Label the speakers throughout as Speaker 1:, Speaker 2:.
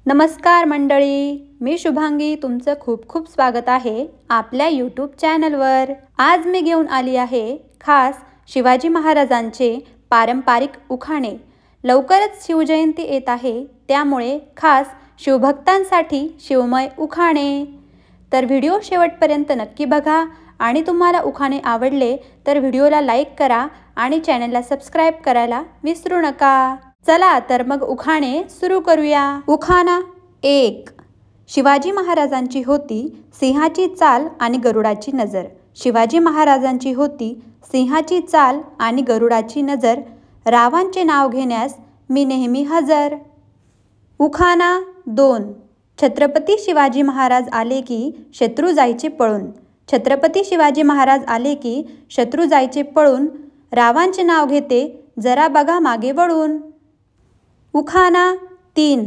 Speaker 1: नमस्कार मंडळी, मी शुभांगी तुमचं खूप खूप स्वागत आहे आपल्या यूट्यूब चॅनलवर। आज मी घेऊन आली आहे खास शिवाजी महाराजांचे पारंपरिक उखाणे। लवकरच शिवजयंती येत आहे, त्यामुळे खास शिवभक्तांसाठी शिवमय उखाणे। तर व्हिडिओ शेवटपर्यंत नक्की बघा आणि तुम्हाला उखाणे आवडले तर व्हिडिओला लाईक करा आणि चॅनलला सबस्क्राइब करायला विसरू नका। चला तर मग उखाणे सुरू करूया। उखाणा 1। शिवाजी महाराजांची होती सिंहाची चाल आणि गरुडाची नजर। शिवाजी महाराजांची होती सिंहाची चाल आणि गरुडाची नजर। रावांचे नाव घेण्यास मी नेहमी हजर। उखाणा 2। छत्रपती शिवाजी महाराज आले की शत्रू जायचे पळून। छत्रपती शिवाजी महाराज आले की शत्रू जायचे पळून। रावांचे नाव घेते जरा बघा मागे वळून। उखाणा 3।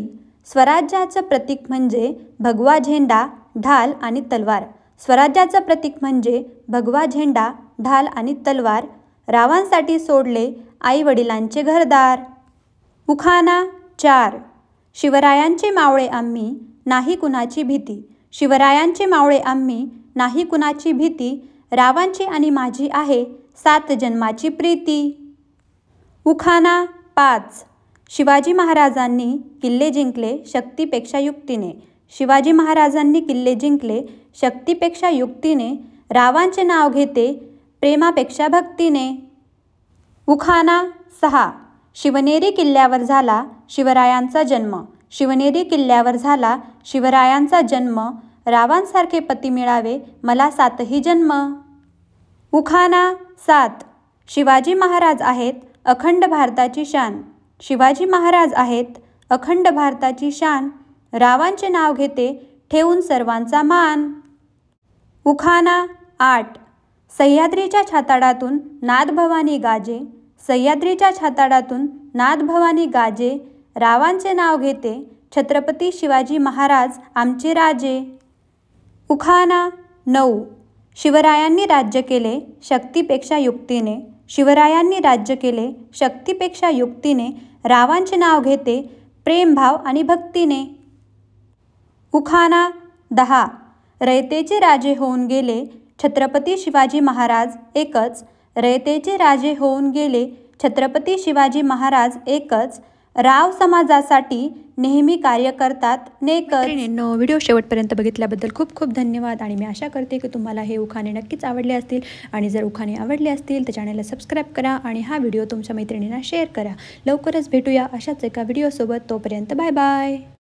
Speaker 1: स्वराज्याचं प्रतीक म्हणजे भगवा झेंडा, ढाल आणि तलवार। स्वराज्याचं प्रतीक म्हणजे भगवा झेंडा, ढाल आणि तलवार। रावांसाठी सोडले आई वडिलांचे घरदार। उखाणा 4। शिवरायांचे मावळे आम्ही, नाही कुणाची भीती। शिवरायांचे मावळे आम्ही, नाही कुणाची भीती। रावांची आणि माझी आहे 7 जन्माची प्रीती। उखाणा 5। शिवाजी महाराजांनी किल्ले जिंकले शक्तीपेक्षा युक्तीने। शिवाजी महाराजांनी किल्ले जिंकले शक्तीपेक्षा युक्तीने। रावांचे नाव घेते प्रेमापेक्षा भक्तीने। उखाणा 6। शिवनेरी किल्ल्यावर झाला शिवरायांचा जन्म। शिवनेरी किल्ल्यावर झाला शिवरायांचा जन्म। रावांसारखे पती मिळावे मला 7ही जन्म। उखाणा 7। शिवाजी महाराज आहेत अखंड भारताची शान। शिवाजी महाराज आहेत अखंड भारताची शान। रावांचे नाव घेते ठेवून सर्वांचा मान। उखाणा 8। सह्याद्रीच्या छाताडातून नाद भवानी गाजे। सह्याद्रीच्या छाताडातून नाद भवानी गाजे। रावांचे नाव घेते छत्रपती शिवाजी महाराज आमचे राजे। उखाणा 9। शिवरायांनी राज्य केले शक्तीपेक्षा युक्तीने। शिवरायांनी राज्य केले शक्तीपेक्षा युक्तीने। रावांचे नाव घेते प्रेमभाव आणि भक्तीने। उखाणा 10। रयतेचे राजे होऊन गेले छत्रपती शिवाजी महाराज एकच। रयतेचे राजे होऊन गेले छत्रपती शिवाजी महाराज एकच। राव समाजासाठी नेहमी कार्य करतात नेकच। व्हिडिओ शेवटपर्यंत बघितल्याबद्दल खूप खूप धन्यवाद आणि मी आशा करते की तुम्हाला हे उखाणे नक्कीच आवडले असतील आणि जर उखाणे आवडले असतील तर चॅनलला सबस्क्राइब करा आणि हा व्हिडिओ तुमच्या मैत्रिणींना शेअर करा। लवकरच भेटूया अशाच एका व्हिडिओसोबत, तोपर्यंत बाय बाय।